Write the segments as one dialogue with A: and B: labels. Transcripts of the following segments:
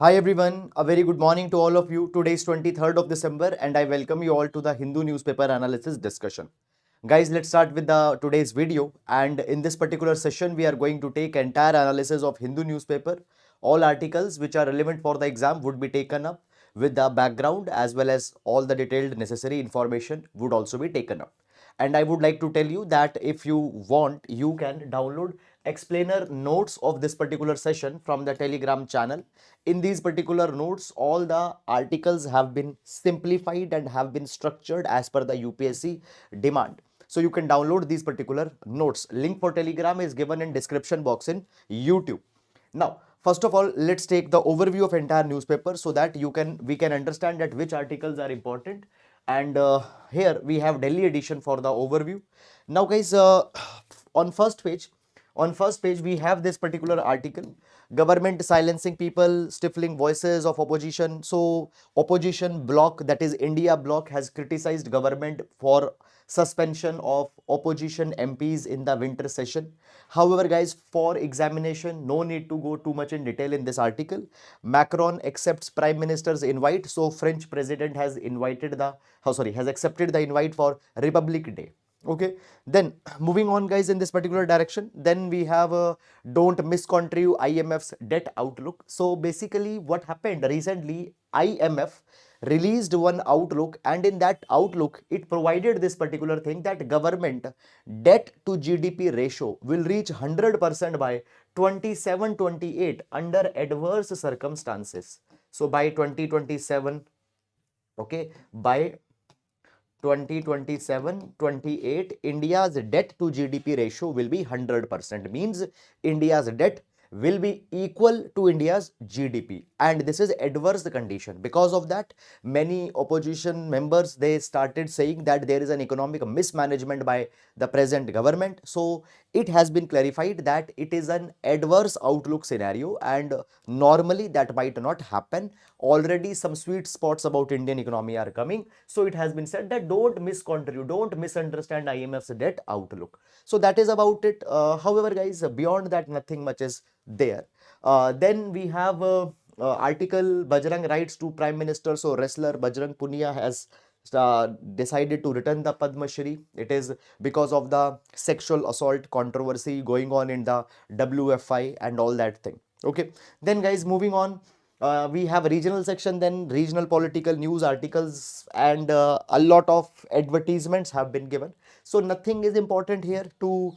A: Hi everyone, a very good morning to all of you. Today is 23rd of December and I welcome you all to the Hindu newspaper analysis discussion. Guys, let's start with the today's video, and in this particular session we are going to take entire analysis of Hindu newspaper. All articles which are relevant for the exam would be taken up with the background as well as all the detailed necessary information would also be taken up. And I would like to tell you that if you want, you can download explainer notes of this particular session from the Telegram channel. In these particular notes, all the articles have been simplified and have been structured as per the UPSC demand. So you can download these particular notes. Link for Telegram is given in description box in YouTube. Now, first of all, let's take the overview of entire newspaper so that we can understand that which articles are important. And here we have Delhi edition for the overview. Now, guys, on first page, we have this particular article: government silencing people, stifling voices of opposition. So opposition bloc, that is India bloc, has criticized government for suspension of opposition MPs in the winter session. However, guys, for examination, no need to go too much in detail in this article. Macron accepts prime minister's invite. So French president has has accepted the invite for Republic Day. Okay, then moving on, guys, in this particular direction, then we have don't misconstrue IMF's debt outlook. So basically what happened recently, IMF released one outlook, and in that outlook it provided this particular thing that government debt to GDP ratio will reach 100% by 27-28 under adverse circumstances. So by 2027, okay, by 2027-28, India's debt to GDP ratio will be 100%, means India's debt will be equal to India's GDP, and this is adverse condition. Because of that, many opposition members, they started saying that there is an economic mismanagement by the present government. So it has been clarified that it is an adverse outlook scenario, and normally that might not happen. Already some sweet spots about Indian economy are coming. So it has been said that don't misconstrue, don't misunderstand IMF's debt outlook. So that is about it. However, guys, beyond that, nothing much is there. Then we have article Bajrang writes to Prime Minister. So wrestler Bajrang Punia has decided to return the Padma Shri. It is because of the sexual assault controversy going on in the WFI and all that thing. Okay, then guys, moving on, we have a regional section, then regional political news articles, and a lot of advertisements have been given. So nothing is important here to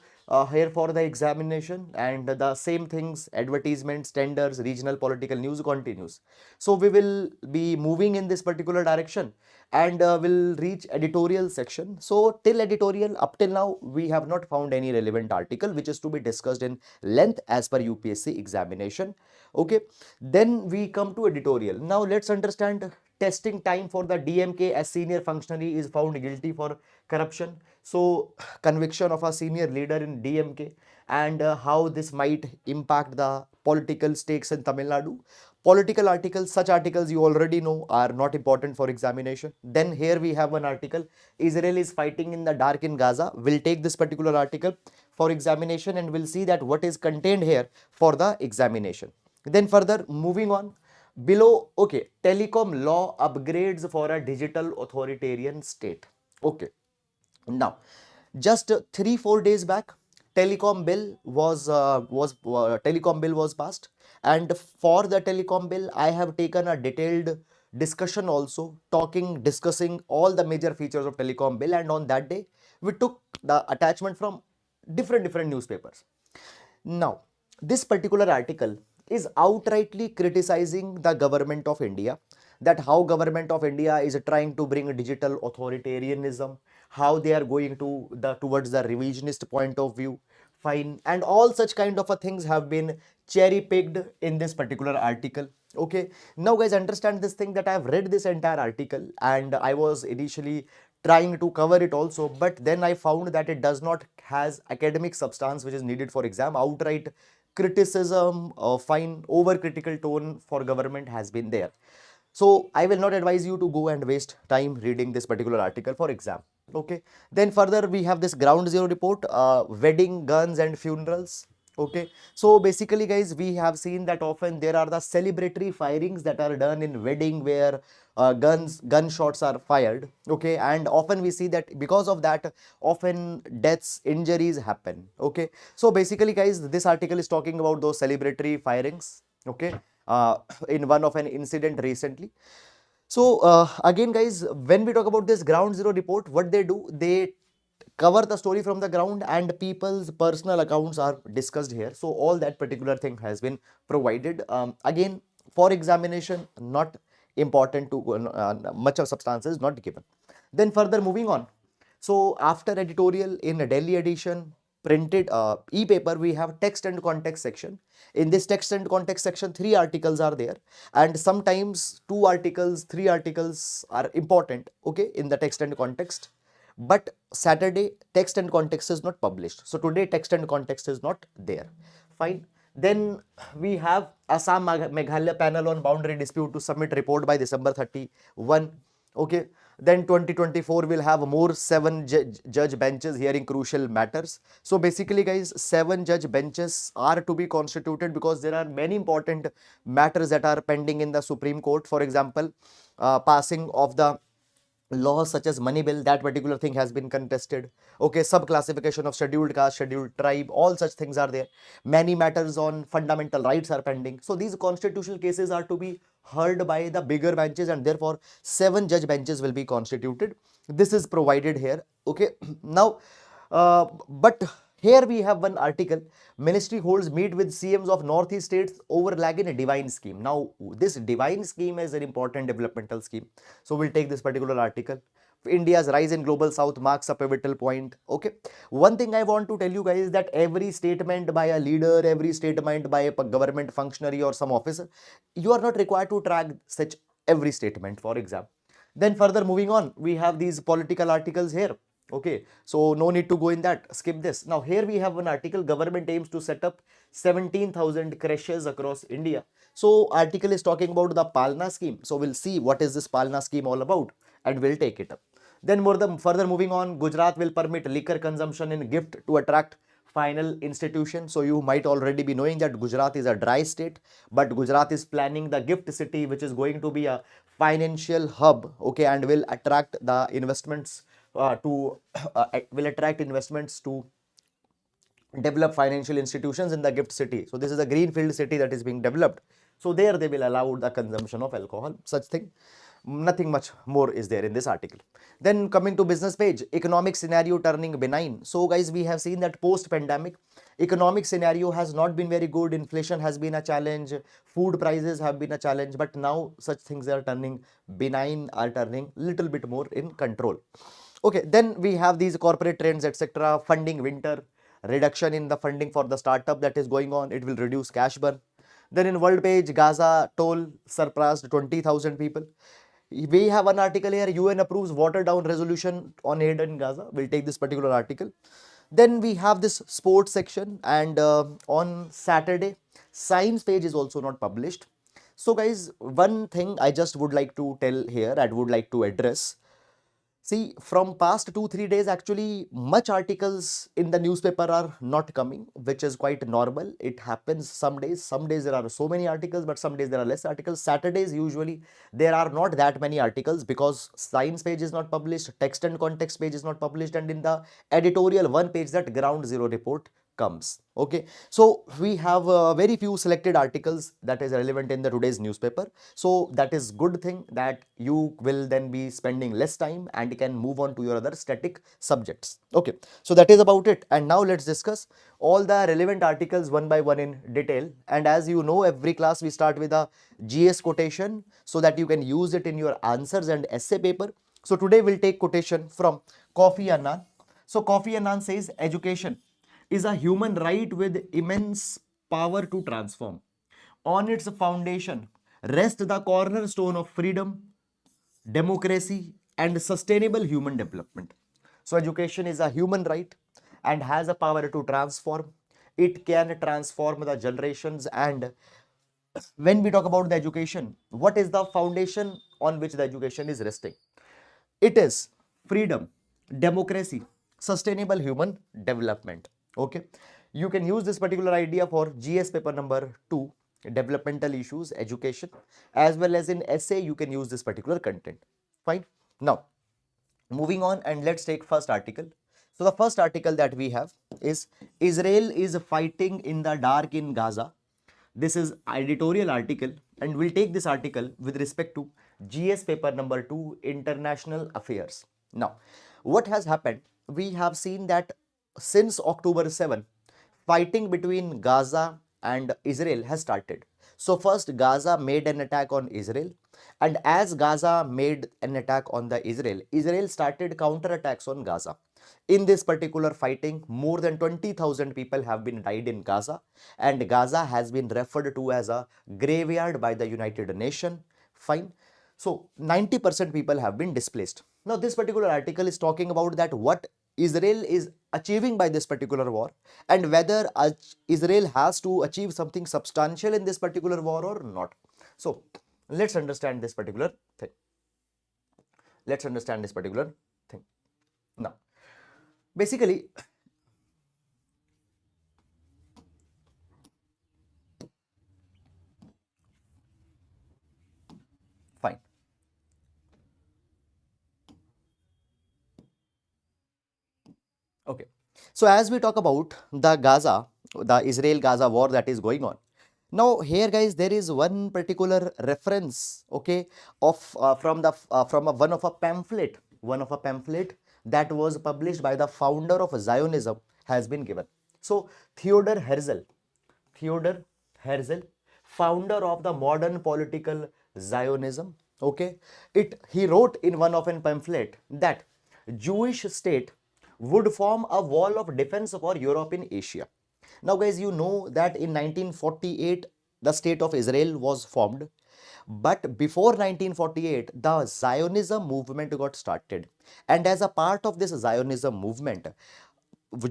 A: here for the examination, and the same things, advertisements, tenders, regional political news continues. So we will be moving in this particular direction, and will reach editorial section. So till editorial, up till now we have not found any relevant article which is to be discussed in length as per UPSC examination. Okay, then we come to editorial. Now let's understand testing time for the DMK as senior functionary is found guilty for corruption. So conviction of a senior leader in DMK, and how this might impact the political stakes in Tamil Nadu. Political articles, such articles you already know are not important for examination. Then here we have one article: Israel is fighting in the dark in Gaza. We'll take this particular article for examination and we'll see that what is contained here for the examination. Then further moving on, below, okay, telecom law upgrades for a digital authoritarian state. Okay, now just 3-4 days back, telecom bill was passed, and for the telecom bill I have taken a detailed discussion also, discussing all the major features of telecom bill, and on that day we took the attachment from different newspapers. Now, this particular article is outrightly criticizing the government of India, that how government of India is trying to bring digital authoritarianism, how they are going to towards the revisionist point of view. Fine, and all such kind of a things have been cherry picked in this particular article. Okay, now guys, understand this thing that I have read this entire article, and I was initially trying to cover it also, but then I found that it does not has academic substance which is needed for exam. Outright criticism, fine, overcritical tone for government has been there. So I will not advise you to go and waste time reading this particular article for exam. Okay, then further we have this ground zero report, wedding, guns and funerals. Okay, so basically guys, we have seen that often there are the celebratory firings that are done in wedding where gunshots are fired. Okay, and often we see that because of that often deaths, injuries happen. Okay, so basically guys, this article is talking about those celebratory firings. Okay, uh, in one of an incident recently. So again guys, when we talk about this ground zero report, what they do, they cover the story from the ground and people's personal accounts are discussed here. So all that particular thing has been provided. Again, for examination, not important to much of substance is not given. Then further moving on. So after editorial in a Delhi edition, printed e-paper, we have text and context section. In this text and context section, 3 articles are there, and sometimes 2 articles, 3 articles are important. Okay, in the text and context, but Saturday text and context is not published. So today text and context is not there. Fine. Then we have Assam Meghalaya panel on boundary dispute to submit report by December 31. Okay. Then 2024 will have more 7 judge benches hearing crucial matters. So basically guys, 7 judge benches are to be constituted because there are many important matters that are pending in the Supreme Court. For example, passing of the laws such as money bill, that particular thing has been contested. Okay, sub classification of scheduled caste, scheduled tribe, all such things are there. Many matters on fundamental rights are pending. So these constitutional cases are to be heard by the bigger benches, and therefore 7 judge benches will be constituted. This is provided here. Okay, now but here we have one article. Ministry holds meet with CMs of Northeast states over lag in a DevINE scheme. Now, this DevINE scheme is an important developmental scheme. So we'll take this particular article. India's rise in global south marks a pivotal point. Okay. One thing I want to tell you guys is that every statement by a leader, every statement by a government functionary or some officer, you are not required to track such every statement, for example. Then further moving on, we have these political articles here. Okay, so no need to go in that, skip this. Now here we have one article, government aims to set up 17,000 creches across India. So article is talking about the Palna scheme. So we'll see what is this Palna scheme all about and we'll take it up. Then further moving on, Gujarat will permit liquor consumption in gift to attract final institution. So you might already be knowing that Gujarat is a dry state, but Gujarat is planning the gift city, which is going to be a financial hub. Okay, and will attract the investments will attract investments to develop financial institutions in the gift city. So this is a greenfield city that is being developed. So there they will allow the consumption of alcohol, such thing. Nothing much more is there in this article. Then coming to business page, economic scenario turning benign. So guys, we have seen that post pandemic economic scenario has not been very good. Inflation has been a challenge, food prices have been a challenge, but now such things are turning benign, are turning little bit more in control. Okay, then we have these corporate trends, etc. Funding winter, reduction in the funding for the startup that is going on. It will reduce cash burn. Then in world page, Gaza toll surpassed 20,000 people. We have an article here, UN approves watered down resolution on aid in Gaza. We'll take this particular article. Then we have this sports section, and on Saturday, science page is also not published. So guys, one thing I just would like to tell here, I would like to address. See, from past 2-3 days, actually, much articles in the newspaper are not coming, which is quite normal. It happens some days. Some days there are so many articles, but some days there are less articles. Saturdays, usually, there are not that many articles because science page is not published, text and context page is not published, and in the editorial one page, that ground zero report comes. Okay, so we have very few selected articles that is relevant in the today's newspaper. So that is good thing that you will then be spending less time and can move on to your other static subjects. Okay, so that is about it. And now let's discuss all the relevant articles one by one in detail. And as you know, every class we start with a GS quotation so that you can use it in your answers and essay paper. So today we'll take quotation from Kofi Annan. So Kofi Annan says education is a human right with immense power to transform. On its foundation rests the cornerstone of freedom, democracy, and sustainable human development. So, education is a human right and has a power to transform. It can transform the generations. And when we talk about the education, what is the foundation on which the education is resting? It is freedom, democracy, sustainable human development. Okay. You can use this particular idea for GS paper number 2, developmental issues, education, as well as in essay, you can use this particular content. Fine. Now, moving on, and let's take first article. So the first article that we have is Israel is fighting in the dark in Gaza. This is editorial article, and we'll take this article with respect to GS paper number 2, international affairs. Now, what has happened? We have seen that since October 7, fighting between Gaza and Israel has started. So first Gaza made an attack on Israel, and as Gaza made an attack on the Israel, Israel started counterattacks on Gaza. In this particular fighting, more than 20,000 people have been died in Gaza, and Gaza has been referred to as a graveyard by the United Nations. Fine. So 90% people have been displaced. Now this particular article is talking about that what Israel is achieving by this particular war, and whether Israel has to achieve something substantial in this particular war or not. So let's understand this particular thing. Let's understand this particular thing. Now, basically, fine. Okay. So as we talk about the Israel-Gaza war that is going on. Now here guys, there is one particular reference, okay, of one of a pamphlet that was published by the founder of Zionism has been given. So Theodor Herzl, founder of the modern political Zionism, okay, he wrote in one of a pamphlet that Jewish state would form a wall of defense for Europe in Asia. Now guys, you know that in 1948 the state of Israel was formed, but before 1948 the Zionism movement got started, and as a part of this Zionism movement,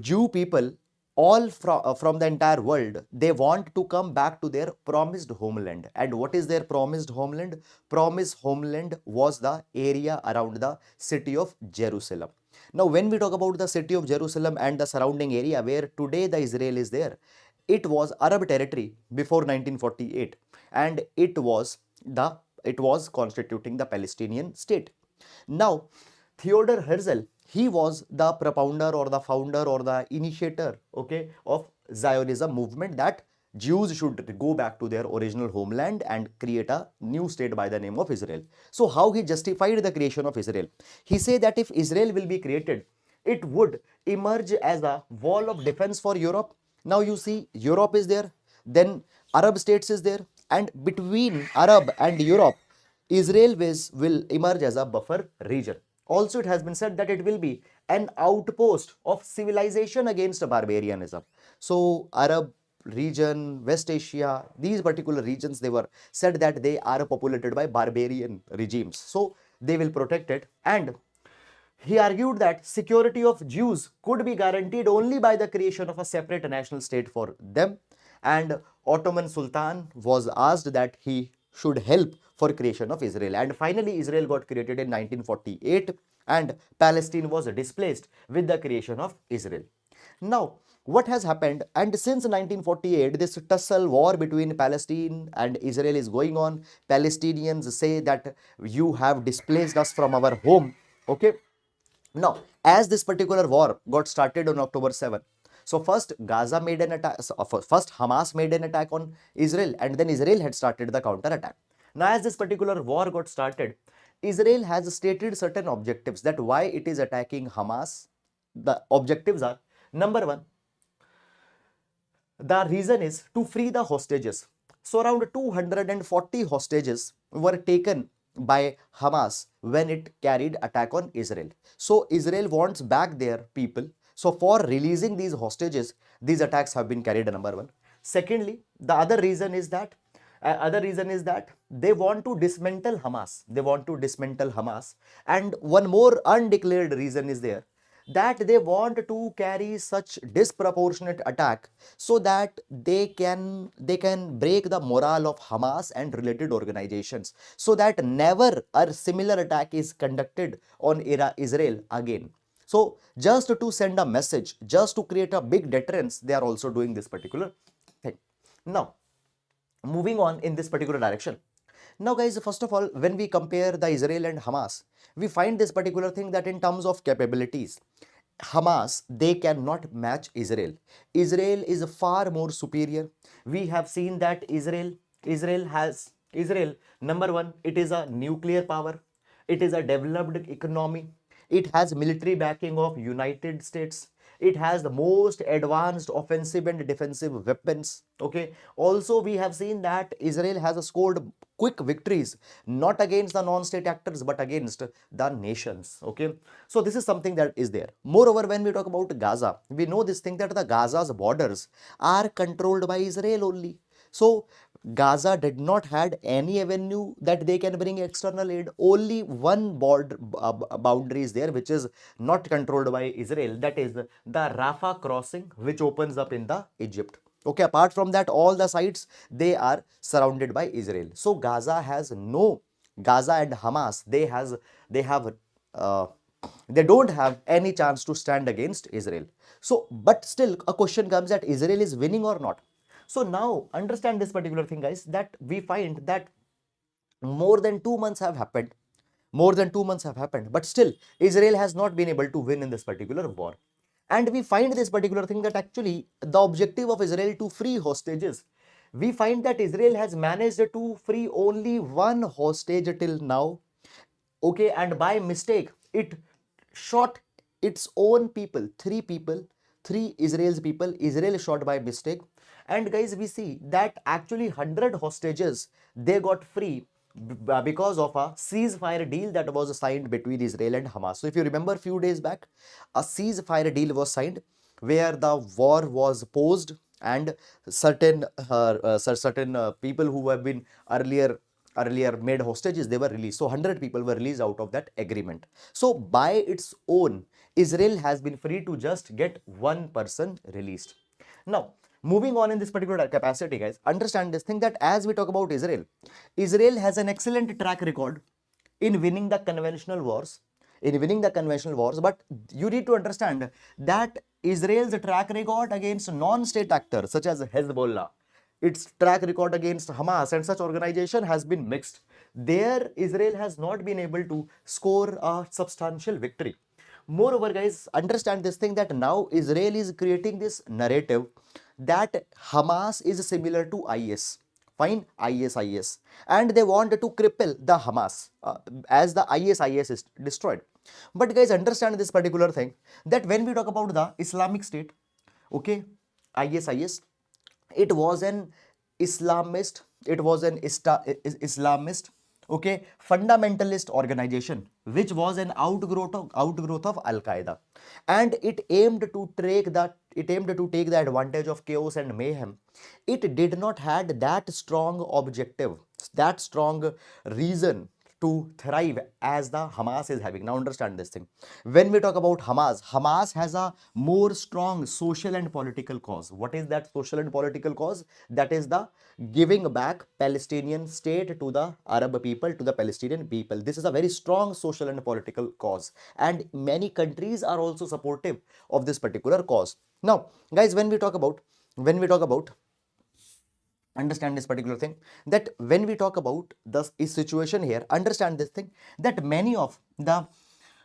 A: Jew people all from the entire world, they want to come back to their promised homeland. And what is their promised homeland? Promised homeland was the area around the city of Jerusalem. Now when we talk about the city of Jerusalem and the surrounding area where today the Israel is there, it was Arab territory before 1948, and it was constituting the Palestinian state. Now Theodor Herzl, he was the propounder or the founder or the initiator, okay, of Zionism movement that Jews should go back to their original homeland and create a new state by the name of Israel. So how he justified the creation of Israel? He said that if Israel will be created, it would emerge as a wall of defense for Europe. Now you see, Europe is there, then Arab states is there, and between Arab and Europe, Israel will emerge as a buffer region. Also, it has been said that it will be an outpost of civilization against barbarianism. So Arab region, West Asia, these particular regions, they were said that they are populated by barbarian regimes. So they will protect it. And he argued that security of Jews could be guaranteed only by the creation of a separate national state for them. And Ottoman Sultan was asked that he should help for creation of Israel. And finally, Israel got created in 1948, and Palestine was displaced with the creation of Israel. Now, what has happened? And since 1948, this tussle war between Palestine and Israel is going on. Palestinians say that you have displaced us from our home. Okay. Now, as this particular war got started on October 7, so first Gaza made an attack, first Hamas made an attack on Israel, and then Israel had started the counter attack. Now, as this particular war got started, Israel has stated certain objectives that why it is attacking Hamas. The objectives are, number one, the reason is to free the hostages. So around 240 hostages were taken by Hamas when it carried attack on Israel. So Israel wants back their people. So for releasing these hostages, these attacks have been carried, number one. Secondly, the other reason is that they want to dismantle Hamas. They want to dismantle Hamas. And one more undeclared reason is there, that they want to carry such disproportionate attack so that they can break the morale of Hamas and related organizations, so that never a similar attack is conducted on Israel again. So just to send a message, just to create a big deterrence, they are also doing this particular thing. Now, moving on in this particular direction. Now guys, first of all, when we compare the Israel and Hamas, we find this particular thing that in terms of capabilities, Hamas, they cannot match Israel. Israel is far more superior. We have seen that Israel, number one, it is a nuclear power. It is a developed economy. It has military backing of United States. It has the most advanced offensive and defensive weapons. Okay. Also, we have seen that Israel has scored quick victories, not against the non-state actors, but against the nations. Okay. So this is something that is there. Moreover, when we talk about Gaza, we know this thing that the Gaza's borders are controlled by Israel only. So Gaza did not had any avenue that they can bring external aid. Only one border boundary is there, which is not controlled by Israel. That is the Rafah crossing, which opens up in the Egypt. Okay, apart from that, all the sites, they are surrounded by Israel. So Gaza has no, Gaza and Hamas, uh, they don't have any chance to stand against Israel. So, but still a question comes that Israel is winning or not. So now understand this particular thing, guys, that we find that more than 2 months have happened. More than 2 months have happened, but still Israel has not been able to win in this particular war. And we find this particular thing that actually the objective of Israel to free hostages. We find that Israel has managed to free only one hostage till now. Okay, and by mistake, it shot its own people, three Israel's people, Israel shot by mistake. And guys, we see that actually 100 hostages, they got free because of a ceasefire deal that was signed between Israel and Hamas. So if you remember, few days back, a ceasefire deal was signed where the war was paused, and certain people who have been earlier made hostages, they were released. So 100 people were released out of that agreement. So by its own, Israel has been free to just get one person released. Now, moving on in this particular capacity, guys, understand this thing that as we talk about Israel, Israel has an excellent track record in winning the conventional wars, but you need to understand that Israel's track record against non-state actors such as Hezbollah, its track record against Hamas and such organization has been mixed. There, Israel has not been able to score a substantial victory. Moreover, guys, understand this thing that now Israel is creating this narrative that Hamas is similar to IS. Fine, IS, and they want to cripple the Hamas as the IS is destroyed. But guys, understand this particular thing that when we talk about the Islamic State, okay, IS, it was an Islamist, Islamist, okay, fundamentalist organization, which was an outgrowth of Al Qaeda, and it aimed to take the advantage of chaos and mayhem. It did not had that strong objective, that strong reason to thrive as the Hamas is having. Now understand this thing. When we talk about Hamas has a more strong social and political cause. What is that social and political cause? That is the giving back Palestinian state to the Arab people, to the Palestinian people. This is a very strong social and political cause, and many countries are also supportive of this particular cause. Now, guys, when we talk about understand this particular thing that when we talk about the situation here, understand this thing that many of the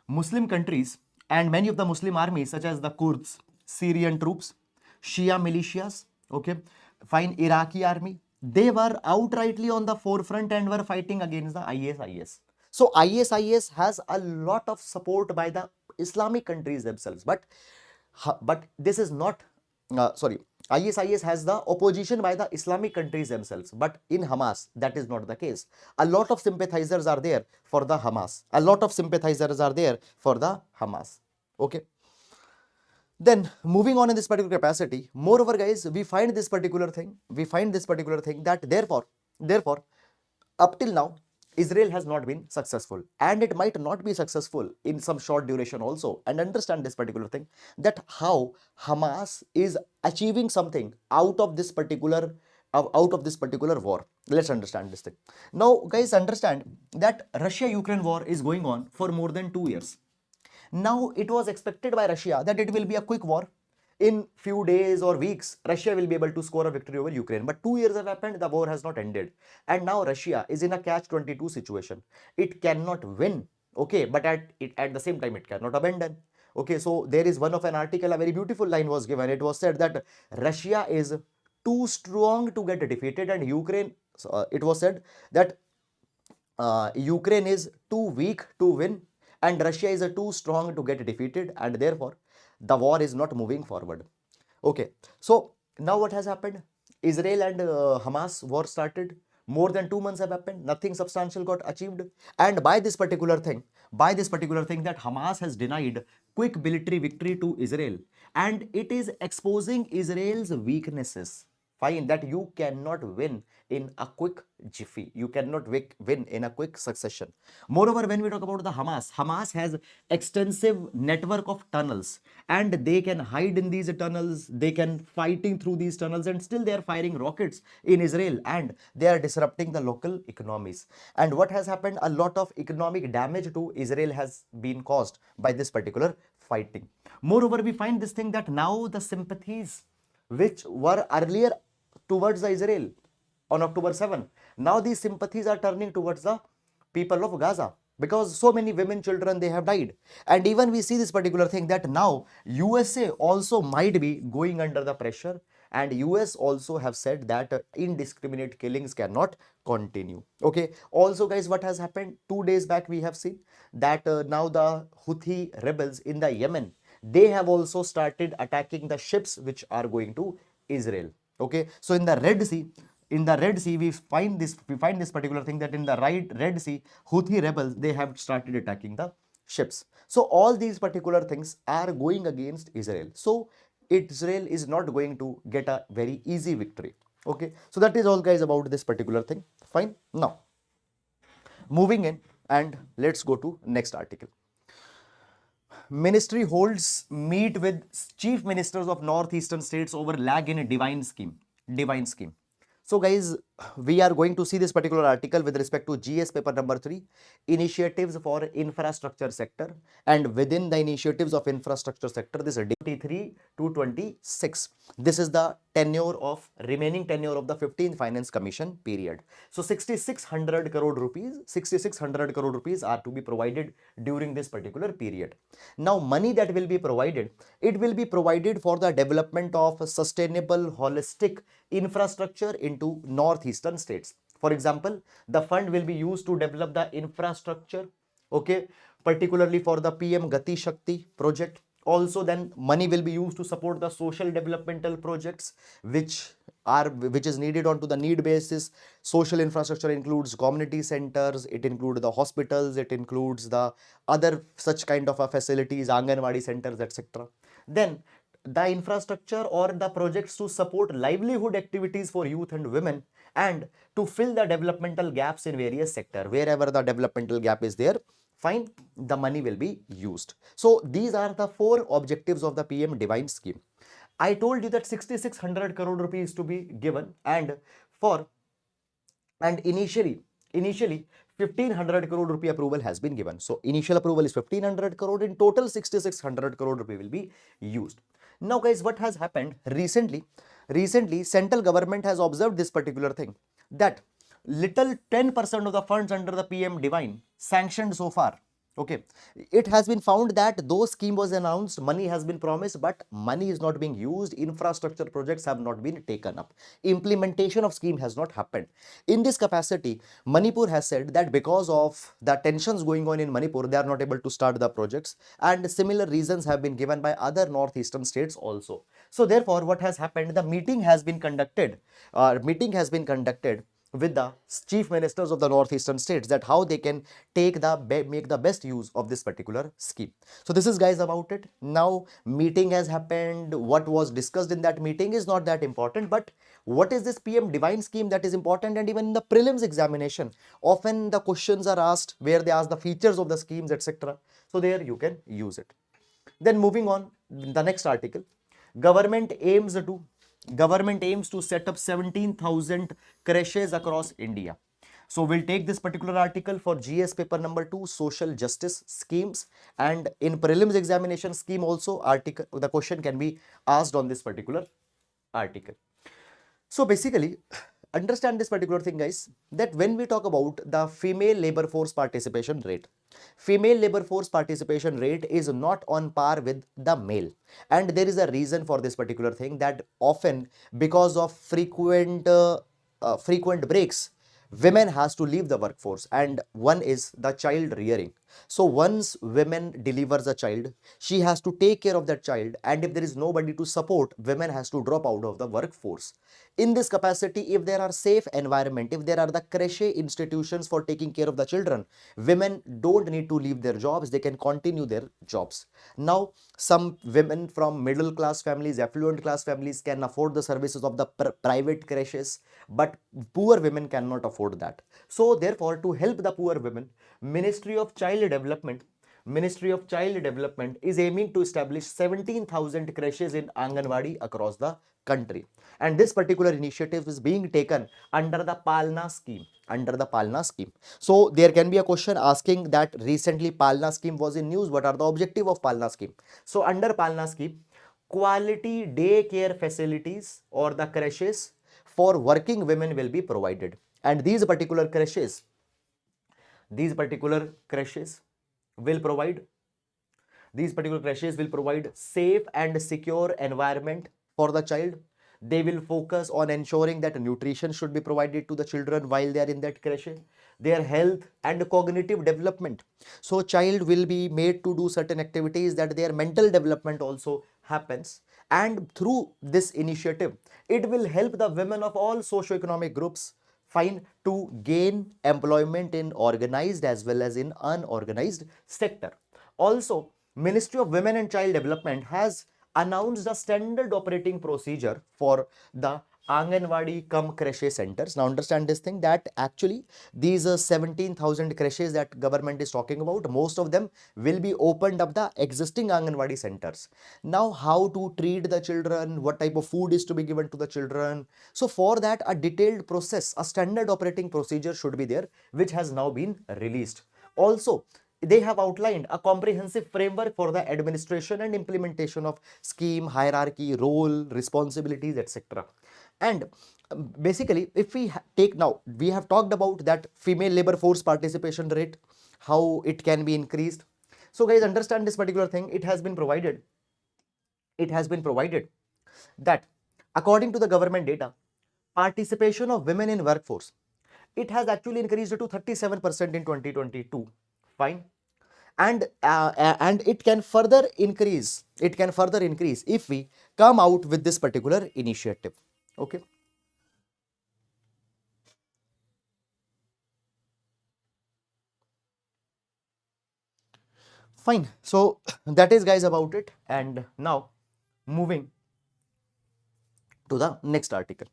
A: Muslim countries and many of the Muslim armies such as the Kurds, Syrian troops, Shia militias, okay, fine, Iraqi army, they were outrightly on the forefront and were fighting against the ISIS. So ISIS has a lot of support by the Islamic countries themselves, but this is not sorry, ISIS has the opposition by the Islamic countries themselves, but in Hamas that is not the case. A lot of sympathizers are there for the Hamas, okay. Then moving on in this particular capacity, moreover guys, we find this particular thing that therefore up till now Israel has not been successful, and it might not be successful in some short duration also. And understand this particular thing that how Hamas is achieving something out of this particular war. Let's understand this thing. Now guys, understand that Russia-Ukraine war is going on for more than 2 years. Now it was expected by Russia that it will be a quick war. In few days or weeks, Russia will be able to score a victory over Ukraine. But 2 years have happened, the war has not ended. And now Russia is in a catch-22 situation. It cannot win, okay, but at the same time, it cannot abandon. Okay, so there is one of an article, a very beautiful line was given. It was said that Russia is too strong to get defeated, and Ukraine, it was said that Ukraine is too weak to win, and Russia is too strong to get defeated, and therefore the war is not moving forward. Okay, so now what has happened? Israel and Hamas war started. More than 2 months have happened. Nothing substantial got achieved. And by this particular thing, that Hamas has denied quick military victory to Israel, and it is exposing Israel's weaknesses. Fine, that you cannot win in a quick jiffy. You cannot win in a quick succession. Moreover, when we talk about the Hamas has extensive network of tunnels, and they can hide in these tunnels. They can fighting through these tunnels, and still they are firing rockets in Israel, and they are disrupting the local economies. And what has happened? A lot of economic damage to Israel has been caused by this particular fighting. Moreover, we find this thing that now the sympathies which were earlier towards the Israel on October 7. Now these sympathies are turning towards the people of Gaza, because so many women, children, they have died. And even we see this particular thing that now USA also might be going under the pressure, and US also have said that indiscriminate killings cannot continue. Okay, also guys, what has happened 2 days back, we have seen that now the Houthi rebels in the Yemen, they have also started attacking the ships which are going to Israel. Okay, so in the Red Sea, we find this particular thing that in the Red Sea, Houthi rebels, they have started attacking the ships. So all these particular things are going against Israel. So Israel is not going to get a very easy victory. Okay, so that is all guys about this particular thing. Fine. Now moving in, and let's go to next article. Ministry holds meet with chief ministers of northeastern states over lag in a DevINE scheme. So guys, we are going to see this particular article with respect to GS paper number 3, initiatives for infrastructure sector, and within the initiatives of infrastructure sector, this is 23 to 26. This is the remaining tenure of the 15th Finance Commission period. So 6600 crore rupees are to be provided during this particular period. Now money that will be provided, it will be provided for the development of sustainable holistic infrastructure into northeastern states. For example, the fund will be used to develop the infrastructure, okay, particularly for the PM Gati Shakti project. Also, then money will be used to support the social developmental projects which is needed onto the need basis. Social infrastructure includes community centers, it includes the hospitals, it includes the other such kind of facilities, Anganwadi centers, etc. Then the infrastructure or the projects to support livelihood activities for youth and women, and to fill the developmental gaps in various sectors. Wherever the developmental gap is there, fine, the money will be used. So these are the 4 objectives of the PM DevINE scheme. I told you that 6600 crore rupees to be given, and initially 1500 crore rupee approval has been given. So initial approval is 1500 crore, in total 6600 crore rupee will be used. Now guys, what has happened recently, central government has observed this particular thing, that little 10% of the funds under the PM DevINE sanctioned so far. Okay, it has been found that though scheme was announced, money has been promised, but money is not being used. Infrastructure projects have not been taken up. Implementation of scheme has not happened. In this capacity, Manipur has said that because of the tensions going on in Manipur, they are not able to start the projects, and similar reasons have been given by other northeastern states also. So therefore, what has happened? The meeting has been conducted. With the chief ministers of the northeastern states, that how they can make the best use of this particular scheme. So this is guys about it. Now meeting has happened. What was discussed in that meeting is not that important, but what is this PM DevINE scheme, that is important. And even in the prelims examination, often the questions are asked where they ask the features of the schemes, etc. So there you can use it. Then moving on, the next article, government aims to set up 17,000 creches across India. So we'll take this particular article for GS paper number 2, social justice schemes, and in prelims examination scheme also article, the question can be asked on this particular article. So basically, understand this particular thing, guys, that when we talk about the female labor force participation rate, female labor force participation rate is not on par with the male. And there is a reason for this particular thing, that often because of frequent breaks, women has to leave the workforce, and one is the child rearing. So once women delivers a child, she has to take care of that child, and if there is nobody to support, women has to drop out of the workforce. In this capacity, if there are safe environment, if there are the creche institutions for taking care of the children, women don't need to leave their jobs, they can continue their jobs. Now some women from middle class families, affluent class families can afford the services of the private creches, but poor women cannot afford that. So therefore, to help the poor women, Ministry of Child Development is aiming to establish 17,000 creches in Anganwadi across the country. And this particular initiative is being taken under the Palna scheme. So there can be a question asking that recently Palna scheme was in news. What are the objective of Palna scheme? So under Palna scheme, quality daycare facilities or the creches for working women will be provided. And these particular creches will provide safe and secure environment for the child. They will focus on ensuring that nutrition should be provided to the children while they are in that creche, their health and cognitive development. So child will be made to do certain activities that their mental development also happens. And through this initiative, it will help the women of all socioeconomic groups to gain employment in organized as well as in unorganized sector. Also, Ministry of Women and Child Development has announced a standard operating procedure for the Anganwadi cum creche centers. Now understand this thing, that actually these 17,000 creches that government is talking about, most of them will be opened up the existing Anganwadi centers. Now how to treat the children, what type of food is to be given to the children. So for that, a detailed process, a standard operating procedure should be there, which has now been released. Also, they have outlined a comprehensive framework for the administration and implementation of scheme, hierarchy, role, responsibilities, etc. And basically, if we take now, we have talked about that female labor force participation rate, how it can be increased. So guys, understand this particular thing. It has been provided that according to the government data, participation of women in workforce, it has actually increased to 37% in 2022. Fine. And it can further increase. If we come out with this particular initiative. Okay. Fine. So that is, guys, about it. And now moving to the next article.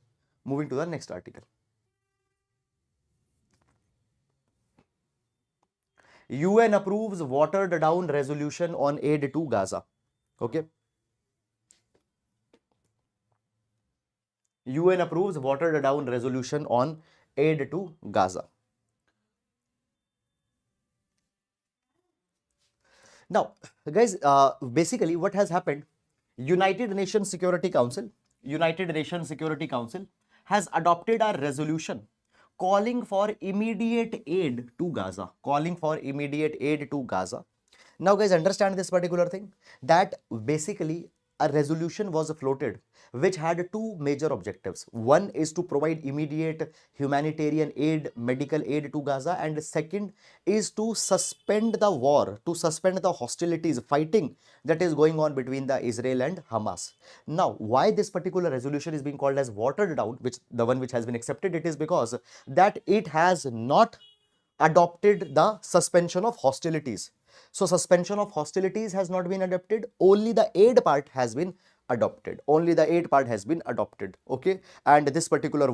A: UN approves watered down resolution on aid to Gaza. Okay. UN approves watered down resolution on aid to Gaza. Now, guys, basically what has happened, United Nations Security Council has adopted a resolution calling for immediate aid to Gaza. Now, guys, understand this particular thing, that basically a resolution was floated which had two major objectives. One is to provide immediate humanitarian aid, medical aid to Gaza, and second is to suspend the war, to suspend the hostilities, fighting that is going on between the Israel and Hamas. Now, why this particular resolution is being called as watered down, the one which has been accepted, it is because that it has not adopted the suspension of hostilities. So suspension of hostilities has not been adopted, only the aid part has been adopted. Okay. And this particular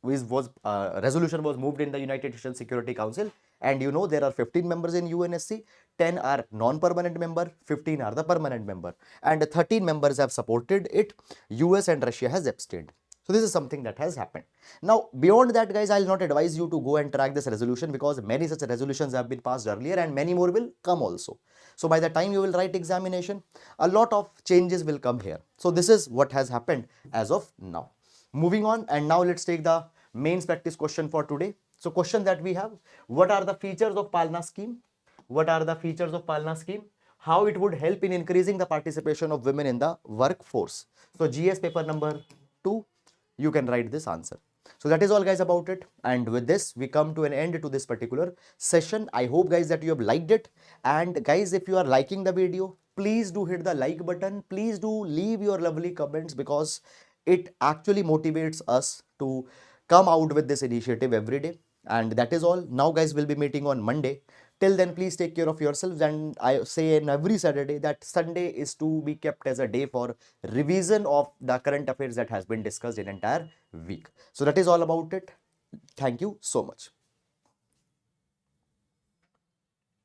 A: resolution was moved in the United Nations Security Council, and you know there are 15 members in UNSC, 10 are non-permanent member, 15 are the permanent member, and 13 members have supported it. US and Russia has abstained. So this is something that has happened. Now, beyond that, guys, I'll not advise you to go and track this resolution because many such resolutions have been passed earlier and many more will come also. So by the time you will write examination, a lot of changes will come here. So this is what has happened as of now. Moving on, and now let's take the mains practice question for today. So question that we have, what are the features of Palna scheme? What are the features of Palna scheme? How it would help in increasing the participation of women in the workforce. So GS paper number 2, you can write this answer. So that is all, guys, about it. And with this, we come to an end to this particular session. I hope, guys, that you have liked it. And guys, if you are liking the video, please do hit the like button. Please do leave your lovely comments because it actually motivates us to come out with this initiative every day. And that is all. Now, guys, we'll be meeting on Monday. Till then, please take care of yourselves. And I say in every Saturday that Sunday is to be kept as a day for revision of the current affairs that has been discussed in entire week. So that is all about it. Thank you so much.